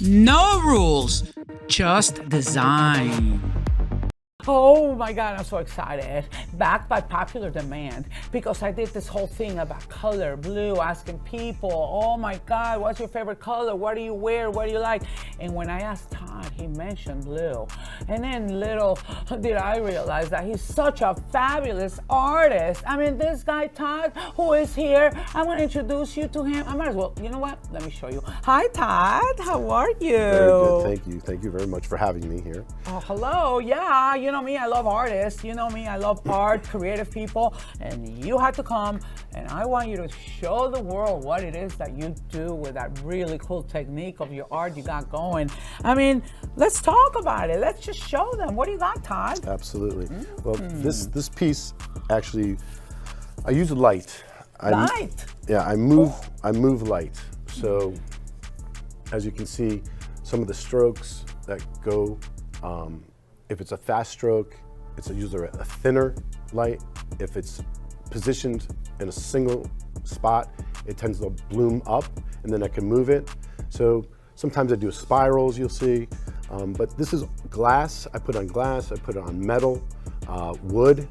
No rules, just design. Oh my God, I'm so excited. Backed by popular demand, because I did this whole thing about color, blue, asking people, oh my God, what's your favorite color? What do you wear? What do you like? And when I asked Todd, he mentioned blue. And then little did I realize that he's such a fabulous artist. I mean, this guy, Todd, who is here, I want to introduce you to him. I might as well, you know what? Let me show you. Hi, Todd, how are you? Very good, thank you. Thank you very much for having me here. Oh, hello, yeah, you know me, I love artists. You know me, I love art, creative people, and you had to come, and I want you to show the world what it is that you do with that really cool technique of your art you got going. I mean, let's talk about it. Let's just show them. What do you got, Todd? Absolutely. Well, this piece, actually, I use light. Light? Yeah, I move light. So, as you can see, some of the strokes that go, if it's a fast stroke, it's usually a thinner light. If it's positioned in a single spot, it tends to bloom up, and then I can move it. So sometimes I do spirals, you'll see. But this is glass. I put on glass, I put it on metal, wood.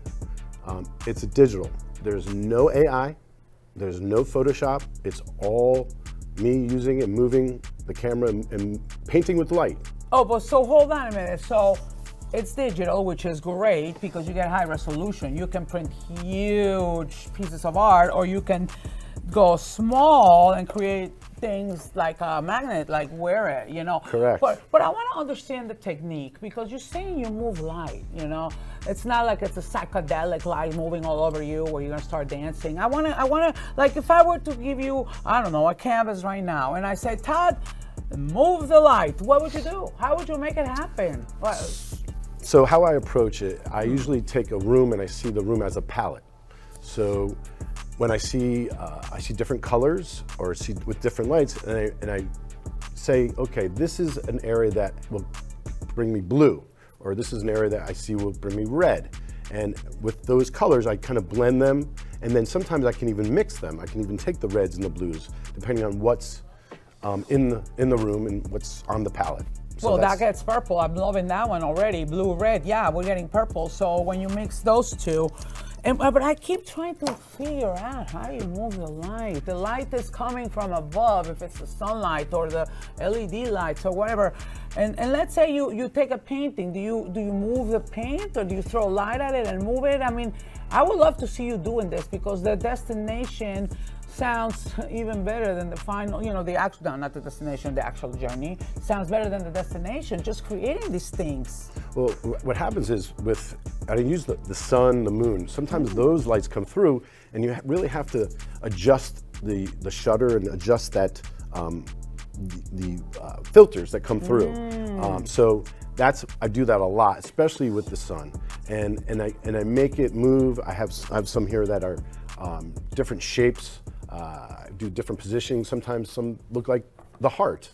It's a digital. There's no AI, there's no Photoshop. It's all me using and moving the camera and painting with light. Oh, but so hold on a minute. So it's digital, which is great because you get high resolution. You can print huge pieces of art, or you can go small and create things like a magnet, like wear it, you know. Correct. But I want to understand the technique, because you're saying you move light, you know. It's not like it's a psychedelic light moving all over you where you're gonna start dancing. I wanna, like, if I were to give you, I don't know, a canvas right now, and I say, Todd, move the light, what would you do? How would you make it happen? So how I approach it, I usually take a room and I see the room as a palette. So when I see different colors or see with different lights, and I say, okay, this is an area that will bring me blue, or this is an area that I see will bring me red. And with those colors, I kind of blend them, and then sometimes I can even mix them. I can even take the reds and the blues, depending on what's in the room and what's on the palette. So well, that gets purple. I'm loving that one already. Blue, red, yeah, we're getting purple. So when you mix those two, but I keep trying to figure out how you move the light. The light is coming from above, if it's the sunlight or the LED lights or whatever. And let's say you take a painting. Do you move the paint, or do you throw light at it and move it? I mean, I would love to see you doing this, because the destination sounds even better than the final, you know, the actual, no, not the destination, the actual journey sounds better than the destination, just creating these things. Well, what happens is I use the sun, the moon, sometimes those lights come through, and you really have to adjust the shutter and adjust that, the filters that come through. So I do that a lot, especially with the sun. And I make it move. I have some here that are different shapes. I do different positioning. Sometimes some look like the heart.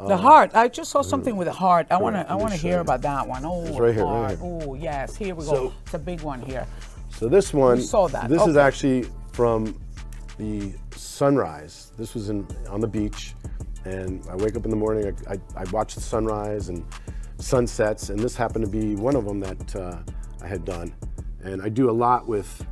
The heart. I just saw something with a heart. I want to hear about that one. Oh, it's right here. Right here. Oh, yes. Here we go. It's a big one here. So this one. You saw that. This is actually from the sunrise. This was on the beach, and I wake up in the morning. I watch the sunrise and sunsets, and this happened to be one of them that I had done. And I do a lot with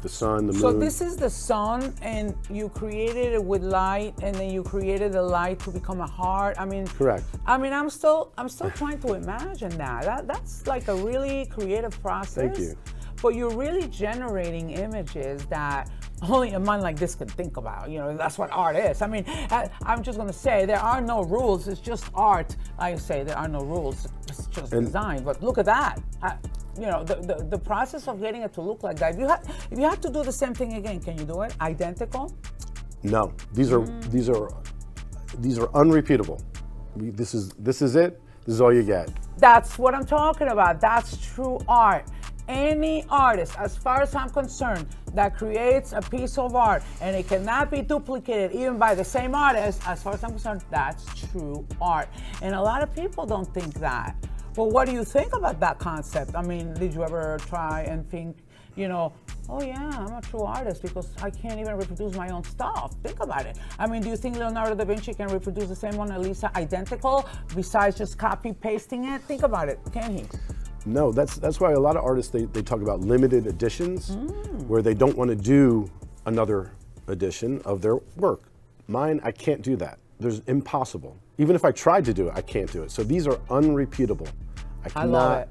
the sun, the moon. So this is the sun, and you created it with light, and then you created the light to become a heart. I mean, correct. I mean, I'm still trying to imagine that. That's like a really creative process. Thank you. But you're really generating images that only a mind like this can think about. You know, that's what art is. I mean, I'm just gonna say there are no rules. It's just art. Like I say, there are no rules. It's just design. But look at that. You know, the process of getting it to look like that. If you had to do the same thing again, can you do it identical? No, these are unrepeatable. This is it. This is all you get. That's what I'm talking about. That's true art. Any artist, as far as I'm concerned, that creates a piece of art and it cannot be duplicated even by the same artist, as far as I'm concerned, that's true art. And a lot of people don't think that. Well, what do you think about that concept? I mean, did you ever try and think, you know, oh yeah, I'm a true artist because I can't even reproduce my own stuff. Think about it. I mean, do you think Leonardo da Vinci can reproduce the same Mona Lisa identical besides just copy pasting it? Think about it, can he? No, that's why a lot of artists, they talk about limited editions where they don't want to do another edition of their work. Mine, I can't do that. There's impossible. Even if I tried to do it, I can't do it. So these are unrepeatable. I cannot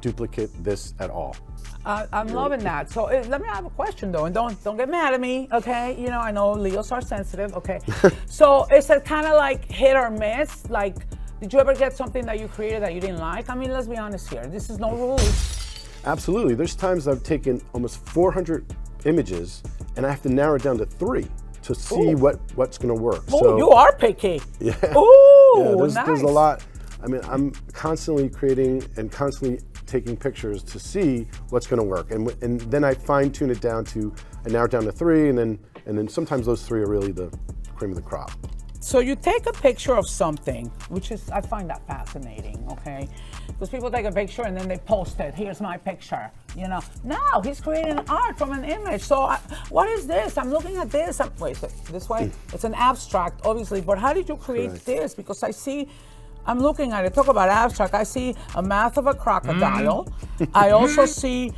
duplicate this at all. I'm loving that. So let me have a question though, and don't get mad at me, okay? You know, I know Leos are sensitive, okay? So is it kind of like hit or miss? Like, did you ever get something that you created that you didn't like? I mean, let's be honest here. This is no rules. Absolutely. There's times I've taken almost 400 images and I have to narrow it down to 3 to see what's going to work. Oh, so, you are picky. Yeah. Ooh, yeah, there's a lot. I mean, I'm constantly creating and constantly taking pictures to see what's going to work, and then I fine tune it down to, I narrow it down to 3, and then sometimes those 3 are really the cream of the crop. So you take a picture of something, which is, I find that fascinating, okay? Because people take a picture and then they post it. Here's my picture, you know. No, he's creating art from an image. So what is this? I'm looking at this. Wait, so this way? It's an abstract, obviously, but how did you create this? Because I see, I'm looking at it, talk about abstract. I see a mouth of a crocodile. I also see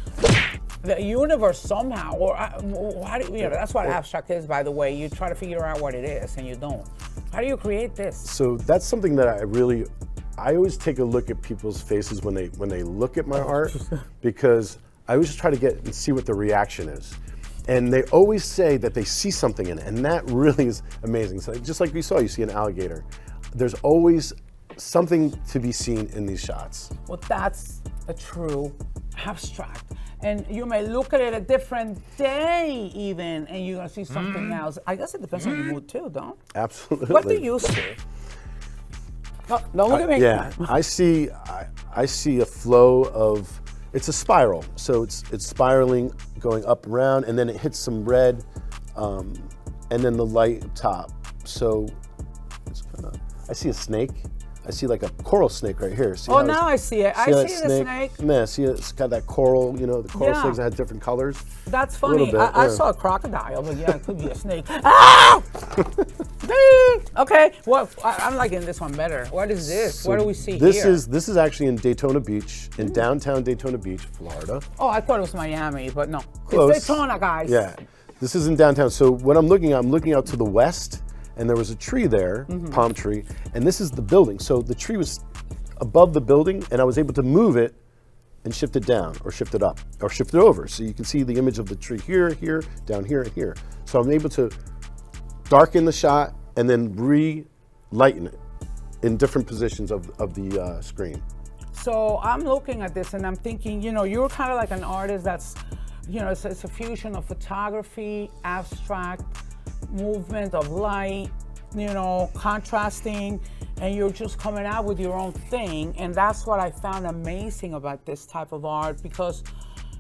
the universe somehow, or how do you know, that's what abstract is, by the way. You try to figure out what it is and you don't. How do you create this? So that's something that I always take a look at people's faces when they look at my art, because I always try to get and see what the reaction is. And they always say that they see something in it, and that really is amazing. So just like you see an alligator. There's always something to be seen in these shots. Well, that's a true abstract. And you may look at it a different day even, and you're gonna see something else. I guess it depends on your mood too, don't? Absolutely. What do you see? Don't look at me. Yeah, I see a flow of, it's a spiral. So it's spiraling, going up and around, and then it hits some red, and then the light top. So it's kind of, I see a snake. I see like a coral snake right here. See now I see it. I see the snake. Yeah, see it's got that coral, you know, the coral snakes that have different colors. That's funny. I saw a crocodile, but yeah, it could be a snake. Ah! Okay, well, I'm liking this one better. What is this? So what do we see this here? This is actually in Daytona Beach, in downtown Daytona Beach, Florida. Oh, I thought it was Miami, but no. Close. It's Daytona, guys. Yeah, this is in downtown. So what I'm looking out to the west, and there was a tree there, palm tree, and this is the building. So the tree was above the building, and I was able to move it and shift it down, or shift it up, or shift it over. So you can see the image of the tree here, here, down here, and here. So I'm able to darken the shot and then re-lighten it in different positions of the screen. So I'm looking at this and I'm thinking, you know, you're kind of like an artist that's, you know, it's a fusion of photography, abstract, movement of light, you know, contrasting, and you're just coming out with your own thing. And that's what I found amazing about this type of art, because,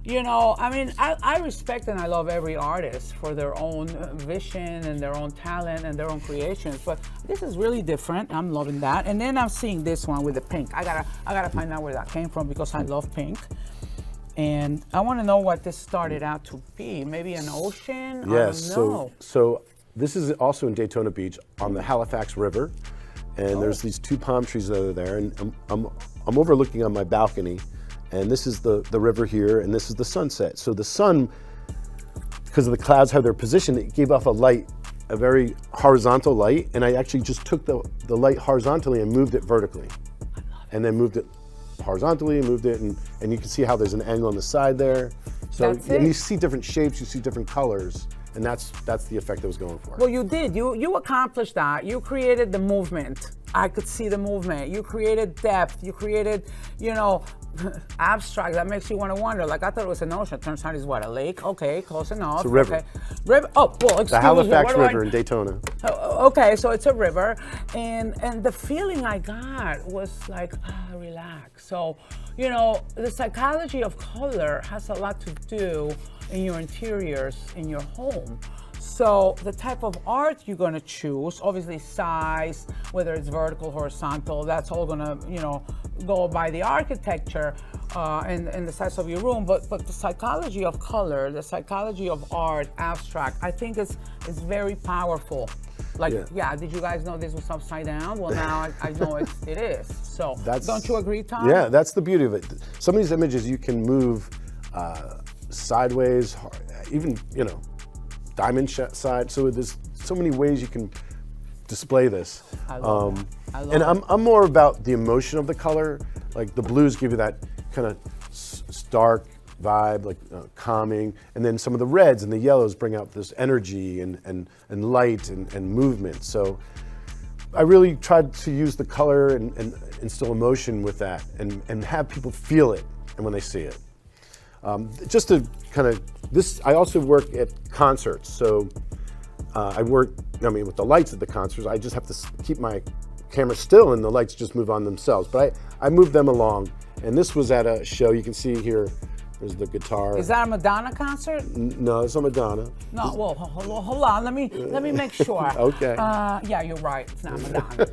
you know, I mean, I respect and I love every artist for their own vision and their own talent and their own creations, but this is really different. I'm loving that. And then I'm seeing this one with the pink. I gotta find out where that came from, because I love pink. And I want to know what this started out to be. Maybe an ocean? Yes, I don't know. so this is also in Daytona Beach on the Halifax River, and there's these 2 palm trees that are there, and I'm overlooking on my balcony, and this is the river here, and this is the sunset. So the sun, because of the clouds, how they're positioned, it gave off a light, a very horizontal light, and I actually just took the light horizontally and moved it vertically, and then moved it horizontally and moved it, and you can see how there's an angle on the side there. So and you see different shapes, you see different colors, and that's the effect I was going for. Well, you did. You accomplished that. You created the movement. I could see the movement. You created depth. You created, you know, abstract. That makes you want to wonder. Like, I thought it was an ocean. Turns out it's what, a lake? Okay, close enough. It's a river. Okay. River. Oh, well, excuse me. The Halifax River in Daytona. Okay, so it's a river, and the feeling I got was like, relax. So, you know, the psychology of color has a lot to do in your interiors in your home. So the type of art you're gonna choose, obviously size, whether it's vertical, horizontal, that's all gonna, go by the architecture and the size of your room. But the psychology of color, the psychology of art, abstract, I think is very powerful. Like, did you guys know this was upside down? Well, now I know it is. So, don't you agree, Todd? Yeah, that's the beauty of it. Some of these images you can move sideways, even, diamond side. So there's so many ways you can display this. I love that. And I'm more about the emotion of the color. Like the blues give you that kind of stark vibe, like calming, and then some of the reds and the yellows bring out this energy and light and movement. So I really tried to use the color and instill emotion with that and have people feel it and when they see it. Just to kind of, I also work at concerts. So I work, with the lights at the concerts, I just have to keep my camera still and the lights just move on themselves. But I move them along. And this was at a show, you can see here, there's the guitar. Is that a Madonna concert? No, it's not Madonna. No, well, hold on. Let me make sure. Okay. Yeah, you're right. It's not Madonna.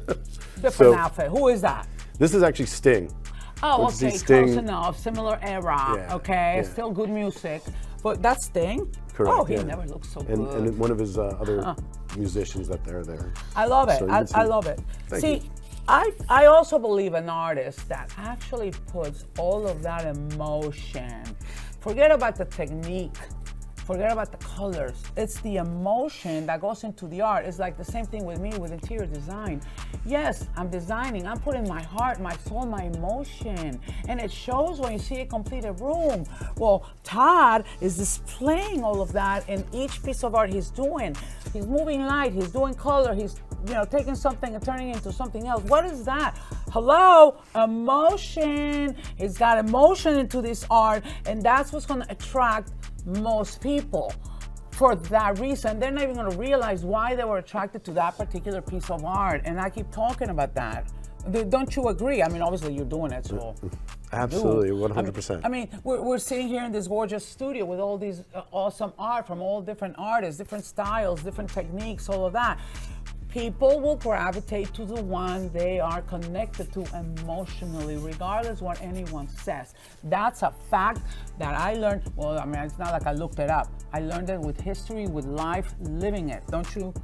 Different outfit. Who is that? This is actually Sting. Oh, okay, close enough. Similar era. Yeah, okay, yeah. Still good music. But that's Sting? Correct. Oh, he never looked so good. And one of his other musicians that are there. I love it. So I love it. Thank you. I also believe an artist that actually puts all of that emotion. Forget about the technique. Forget about the colors. It's the emotion that goes into the art. It's like the same thing with me with interior design. Yes, I'm designing. I'm putting my heart, my soul, my emotion. And it shows when you see a completed room. Well, Todd is displaying all of that in each piece of art he's doing. He's moving light, he's doing color, he's taking something and turning it into something else. What is that? Hello, emotion. He's got emotion into this art, and that's what's gonna attract most people. For that reason, they're not even gonna realize why they were attracted to that particular piece of art. And I keep talking about that. Don't you agree? Obviously you're doing it, so. Absolutely, 100%. We're sitting here in this gorgeous studio with all these awesome art from all different artists, different styles, different techniques, all of that. People will gravitate to the one they are connected to emotionally, regardless what anyone says. That's a fact that I learned. Well, it's not like I looked it up. I learned it with history, with life, living it. Don't you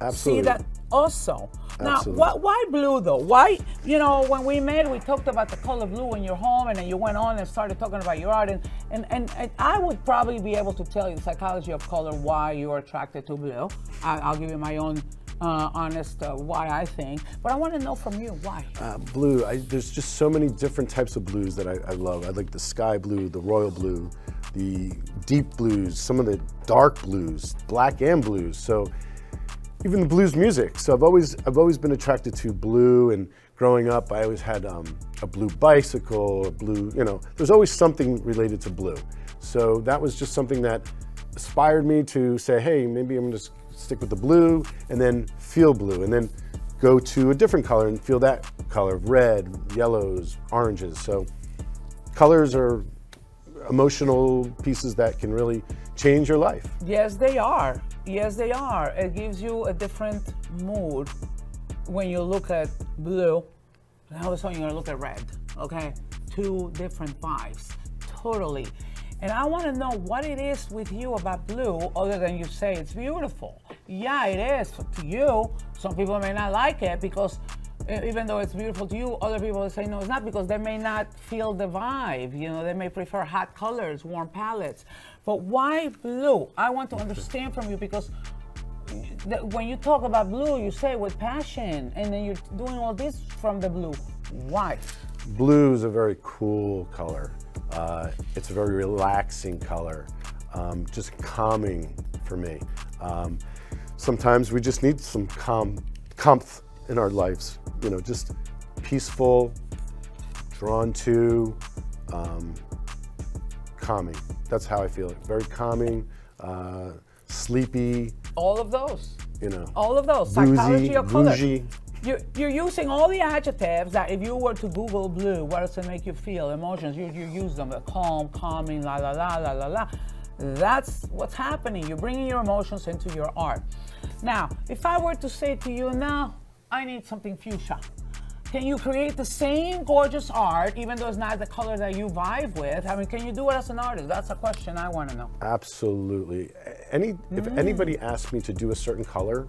Absolutely. see that also? Absolutely. Now, why blue though? Why, when we met, we talked about the color blue in your home, and then you went on and started talking about your art, and I would probably be able to tell you the psychology of color, why you're attracted to blue. I'll give you my own honest why I think, but I want to know from you why. Blue, there's just so many different types of blues that I love. I like the sky blue, the royal blue, the deep blues, some of the dark blues, black and blues. So even the blues music. So I've always been attracted to blue, and growing up I always had a blue bicycle, a blue, there's always something related to blue. So that was just something that inspired me to say, hey, maybe I'm just stick with the blue and then feel blue, and then go to a different color and feel that color, red, yellows, oranges. So colors are emotional pieces that can really change your life. Yes, they are. Yes, they are. It gives you a different mood when you look at blue. All of a sudden you're gonna look at red, okay? Two different vibes, totally. And I want to know what it is with you about blue, other than you say it's beautiful. Yeah, it is to you. Some people may not like it because even though it's beautiful to you, other people will say no, it's not, because they may not feel the vibe. They may prefer hot colors, warm palettes. But why blue? I want to understand from you, because when you talk about blue, you say it with passion, and then you're doing all this from the blue. Why? Blue is a very cool color. It's a very relaxing color, just calming for me. Sometimes we just need some calmth in our lives, just peaceful, drawn to, calming. That's how I feel it. Very calming, sleepy. All of those. All of those. Boozy, psychology of color. bougie. You're using all the adjectives that if you were to Google blue, what does it make you feel? Emotions, you use them, calm, calming, la la la la la la. That's what's happening. You're bringing your emotions into your art. Now, if I were to say to you, now, I need something fuchsia. Can you create the same gorgeous art, even though it's not the color that you vibe with? I mean, can you do it as an artist? That's a question I want to know. Absolutely. If anybody asks me to do a certain color,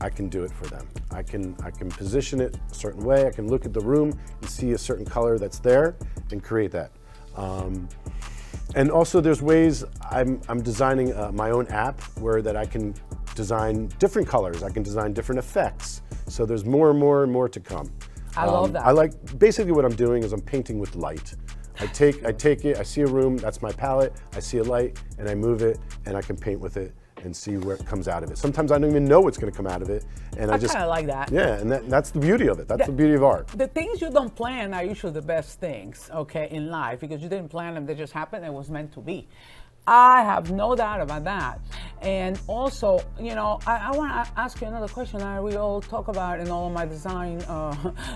I can do it for them. I can position it a certain way. I can look at the room and see a certain color that's there and create that. And also, there's ways I'm designing my own app where that I can design different colors. I can design different effects. So there's more and more and more to come. I love that. I like, basically what I'm doing is I'm painting with light. I take it, I see a room, that's my palette, I see a light, and I move it, and I can paint with it and see where it comes out of it. Sometimes I don't even know what's gonna come out of it. And I just kind of like that. Yeah, and that's the beauty of it. That's the beauty of art. The things you don't plan are usually the best things, okay, in life, because you didn't plan them, they just happened, it was meant to be. I have no doubt about that. And also, you know, I want to ask you another question that we all talk about in all of my design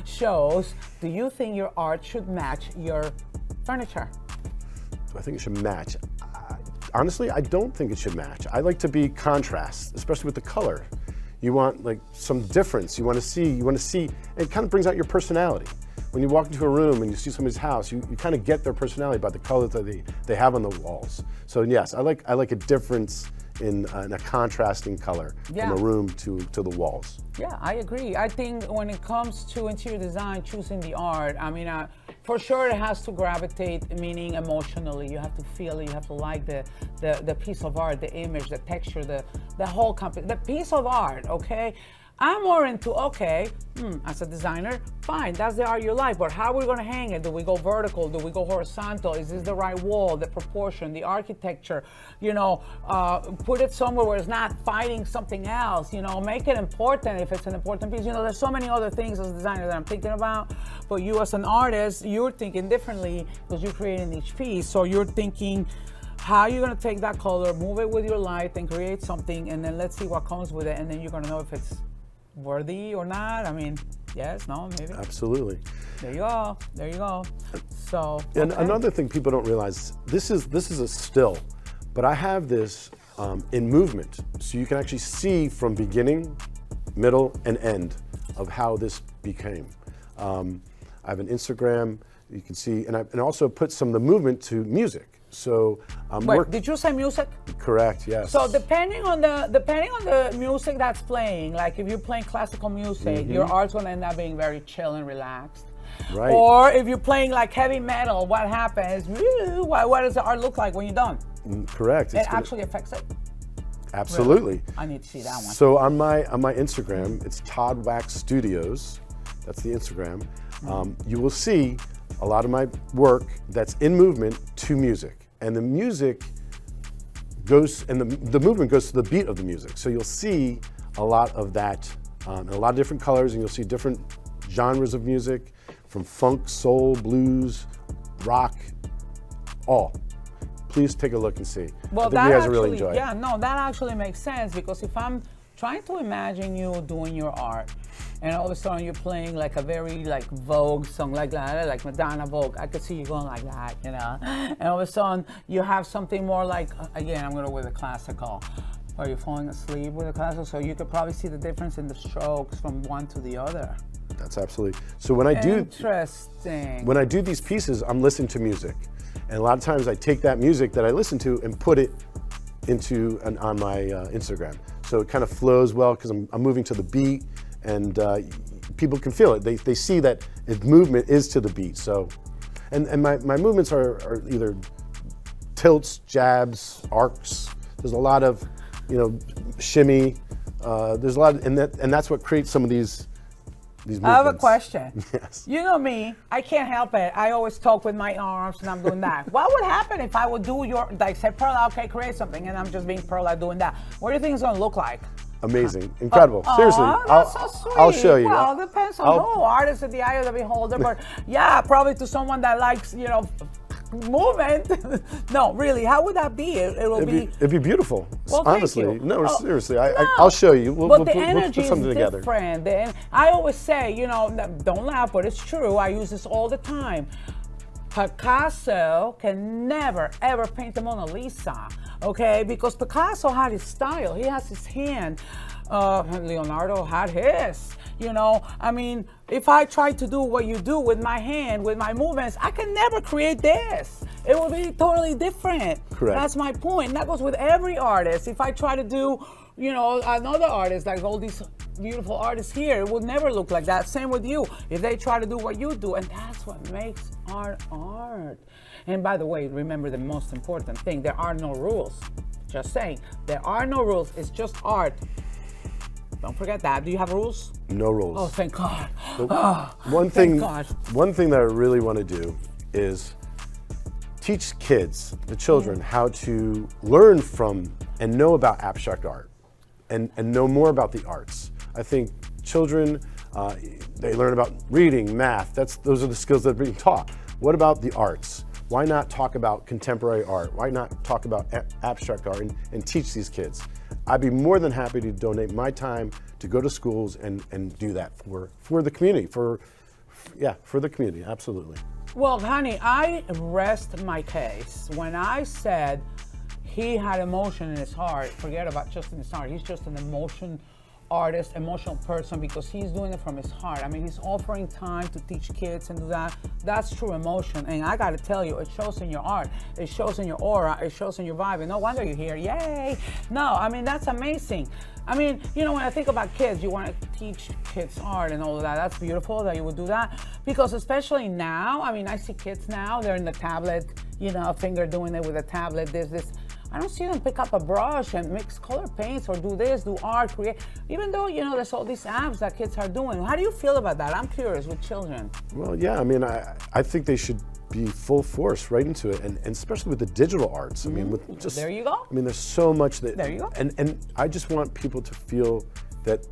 shows. Do you think your art should match your furniture? Do I think it should match? Honestly, I don't think it should match. I like to be contrast, especially with the color. You want like some difference. You want to see, it kind of brings out your personality. When you walk into a room and you see somebody's house, you kind of get their personality by the colors that they have on the walls. So yes, I like a difference in a contrasting color from a room to the walls. Yeah, I agree. I think when it comes to interior design, choosing the art, I mean, for sure it has to gravitate, meaning emotionally. You have to feel it, you have to like the piece of art, the image, the texture, the whole company, the piece of art, okay? I'm more into, okay, as a designer, fine, that's the art you like, but how are we gonna hang it? Do we go vertical? Do we go horizontal? Is this the right wall, the proportion, the architecture? You know, put it somewhere where it's not fighting something else, you know, make it important if it's an important piece. You know, there's so many other things as a designer that I'm thinking about, but you as an artist, you're thinking differently because you're creating each piece. So you're thinking, how you're gonna take that color, move it with your light and create something, and then let's see what comes with it, and then you're gonna know if it's worthy or not. I mean, yes, no, maybe. Absolutely. There you go. There you go. So. And another thing people don't realize, this is a still, but I have this in movement, so you can actually see from beginning, middle, and end of how this became. I have an Instagram. You can see, and I also put some of the movement to music. So wait, did you say music? Correct, yes. So depending on the music that's playing, like if you're playing classical music, your art's gonna end up being very chill and relaxed. Right. Or if you're playing like heavy metal, what happens? What does the art look like when you're done? Correct. It actually affects it. Absolutely. Really? I need to see that one. So on my Instagram, it's Todd Wax Studios. That's the Instagram. You will see a lot of my work that's in movement to music, and the music goes, and the movement goes to the beat of the music. So you'll see a lot of that, a lot of different colors, and you'll see different genres of music, from funk, soul, blues, rock, all. Please take a look and see. Well, I think you guys will really enjoy it. Yeah, no, that actually makes sense, because if I'm trying to imagine you doing your art, and all of a sudden you're playing like a very like Vogue song like that, like Madonna Vogue, I could see you going like that, you know? And all of a sudden you have something more like, again, I'm gonna go with a classical. Are you falling asleep with a classical? So you could probably see the difference in the strokes from one to the other. That's absolutely. So when I do these pieces, I'm listening to music. And a lot of times I take that music that I listen to and put it on my Instagram. So it kind of flows well because I'm moving to the beat, and people can feel it. They see that movement is to the beat. So, and my movements are either tilts, jabs, arcs. There's a lot of, shimmy. There's a lot, and that's what creates some of these movements. I have a question. Yes. You know me, I can't help it. I always talk with my arms and I'm doing that. What would happen if I would do like say, Perla, okay, create something, and I'm just being Perla doing that? What do you think it's gonna look like? Amazing, incredible. Seriously, that's so sweet. I'll show you. Well, it depends on who. Artist at the eye of the beholder, but yeah, probably to someone that likes, movement. No, really, how would that be? It'd be beautiful. Well, honestly, thank you. No, seriously, I'll show you. But the energy is different. I always say, don't laugh, but it's true. I use this all the time. Picasso can never ever paint the Mona Lisa, okay? Because Picasso had his style, he has his hand. Leonardo had his, you know. I mean, if I try to do what you do with my hand, with my movements, I can never create this. It will be totally different. Correct. That's my point. And that goes with every artist. If I try to do, you know, another artist, like all these beautiful artists here, it would never look like that. Same with you. If they try to do what you do, and that's what makes art art. And by the way, remember the most important thing, there are no rules. Just saying, there are no rules. It's just art. Don't forget that. Do you have rules? No rules. Oh, thank God. One thank God. that I really want to do is teach kids, the children, how to learn from and know about abstract art and know more about the arts. I think children, they learn about reading, math. Those are the skills that are being taught. What about the arts? Why not talk about contemporary art? Why not talk about abstract art and teach these kids? I'd be more than happy to donate my time to go to schools and do that for the community, for the community, absolutely. Well, honey, I rest my case. When I said he had emotion in his heart, forget about just in his heart, he's just an artist, emotional person, because he's doing it from his heart. I mean, he's offering time to teach kids and do that. That's true emotion. And I gotta tell you, it shows in your art, it shows in your aura, it shows in your vibe. And no wonder you're here, yay. No, I mean, that's amazing. I mean, you know, when I think about kids, you want to teach kids art and all of that. That's beautiful that you would do that. Because especially now, I mean, I see kids now, they're in the tablet, you know, finger doing it with a tablet, there's this. I don't see them pick up a brush and mix color paints or do this, do art, create. Even though, you know, there's all these apps that kids are doing. How do you feel about that? I'm curious with children. Well, yeah, I mean, I think they should be full force right into it, and especially with the digital arts. I mean, with just there you go. I mean, there's so much that. There you go. And I just want people to feel that,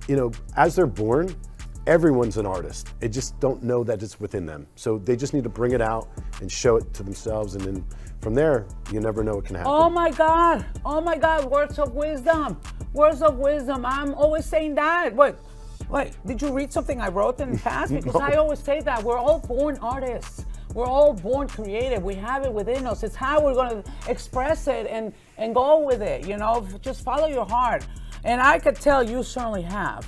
you know, as they're born, everyone's an artist. They just don't know that it's within them. So they just need to bring it out and show it to themselves, and then from there, you never know what can happen. Oh my God, words of wisdom. Words of wisdom, I'm always saying that. Wait, did you read something I wrote in the past? Because No. I always say that, we're all born artists. We're all born creative, we have it within us. It's how we're gonna express it and go with it, you know, just follow your heart. And I could tell you certainly have.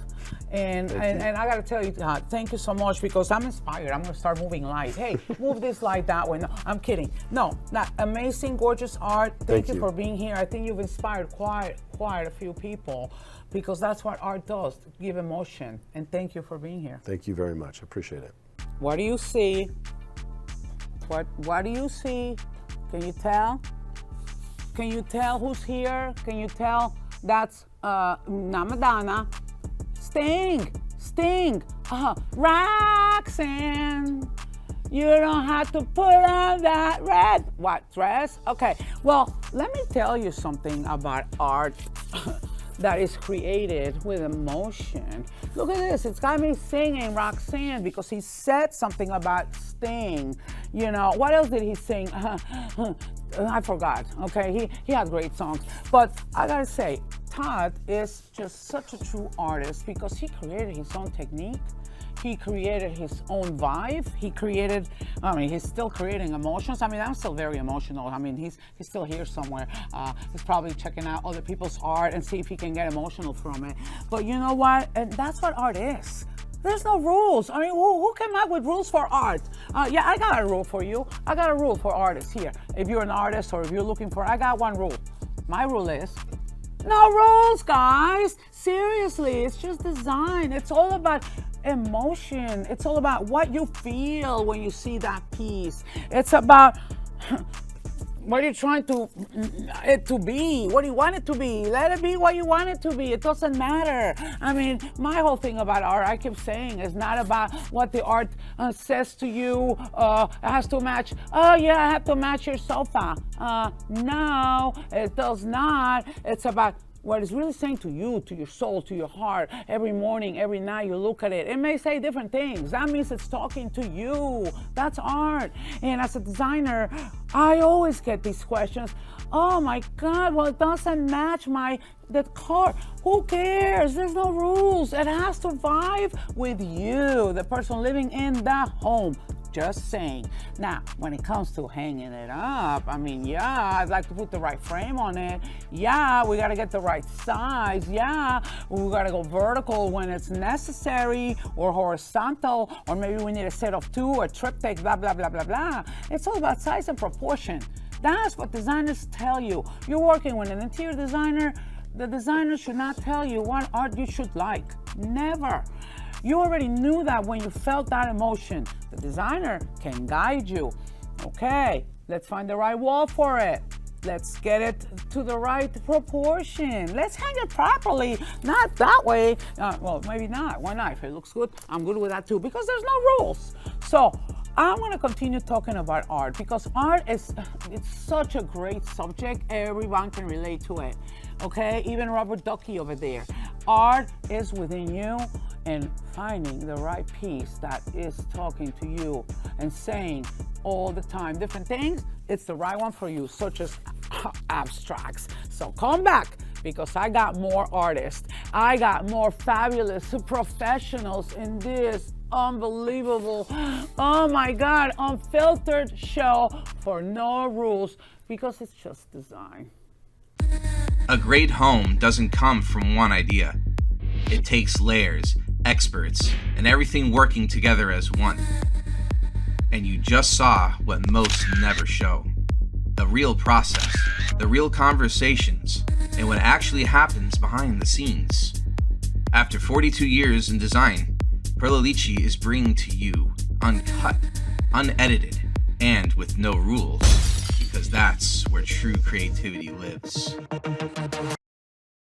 And I gotta tell you, thank you so much, because I'm inspired. I'm gonna start moving light. Hey, move this light that way. No, I'm kidding. No, not amazing, gorgeous art. Thank you for being here. I think you've inspired quite a few people, because that's what art does, give emotion. And thank you for being here. Thank you very much. I appreciate it. What do you see? What do you see? Can you tell? Can you tell who's here? Can you tell that's not Madonna? Sting, Roxanne. You don't have to put on that red, dress? Okay, well, let me tell you something about art that is created with emotion. Look at this, it's got me singing Roxanne, because he said something about Sting. You know, what else did he sing? I forgot, okay? He had great songs. But I gotta say, Todd is just such a true artist, because he created his own technique. He created his own vibe. He's still creating emotions. I mean, I'm still very emotional. I mean, he's still here somewhere. He's probably checking out other people's art and see if he can get emotional from it. But you know what? And that's what art is. There's no rules. I mean, who came up with rules for art? Yeah, I got a rule for you. I got a rule for artists here. If you're an artist or if you're looking for, I got one rule. My rule is, no rules, guys. Seriously, it's just design. It's all about emotion. It's all about what you feel when you see that piece. It's about what you're trying it to be. What do you want it to be? Let it be what you want it to be. It doesn't matter. I mean, my whole thing about art, I keep saying, is not about what the art says to you. It has to match. Oh yeah, I have to match your sofa. No, it does not. It's about what it's really saying to you, to your soul, to your heart. Every morning, every night you look at it. It may say different things. That means it's talking to you. That's art. And as a designer, I always get these questions. Oh my God, well, it doesn't match the car. Who cares? There's no rules. It has to vibe with you, the person living in the home. just saying. Now, when it comes to hanging it up, I mean, yeah, I'd like to put the right frame on it. Yeah, we gotta get the right size. Yeah, we gotta go vertical when it's necessary, or horizontal, or maybe we need a set of two, a triptych, blah, blah, blah, blah, blah. It's all about size and proportion. That's what designers tell you. You're working with an interior designer. The designer should not tell you what art you should like. Never. You already knew that when you felt that emotion. The designer can guide you. Okay, let's find the right wall for it. Let's get it to the right proportion. Let's hang it properly, not that way. Well, maybe not. Why not? If it looks good, I'm good with that too, because there's no rules. So I'm gonna continue talking about art, because art it's such a great subject. Everyone can relate to it. Okay, even Robert Ducky over there. Art is within you, and finding the right piece that is talking to you and saying all the time different things, it's the right one for you, such as abstracts. So come back, because I got more artists. I got more fabulous professionals in this unbelievable, oh my God, unfiltered show for no rules, because it's just design. A great home doesn't come from one idea. It takes layers, experts, and everything working together as one. And you just saw what most never show. The real process, the real conversations, and what actually happens behind the scenes. After 42 years in design, Perla Lichi is bringing to you uncut, unedited, and with no rules, because that's where true creativity lives.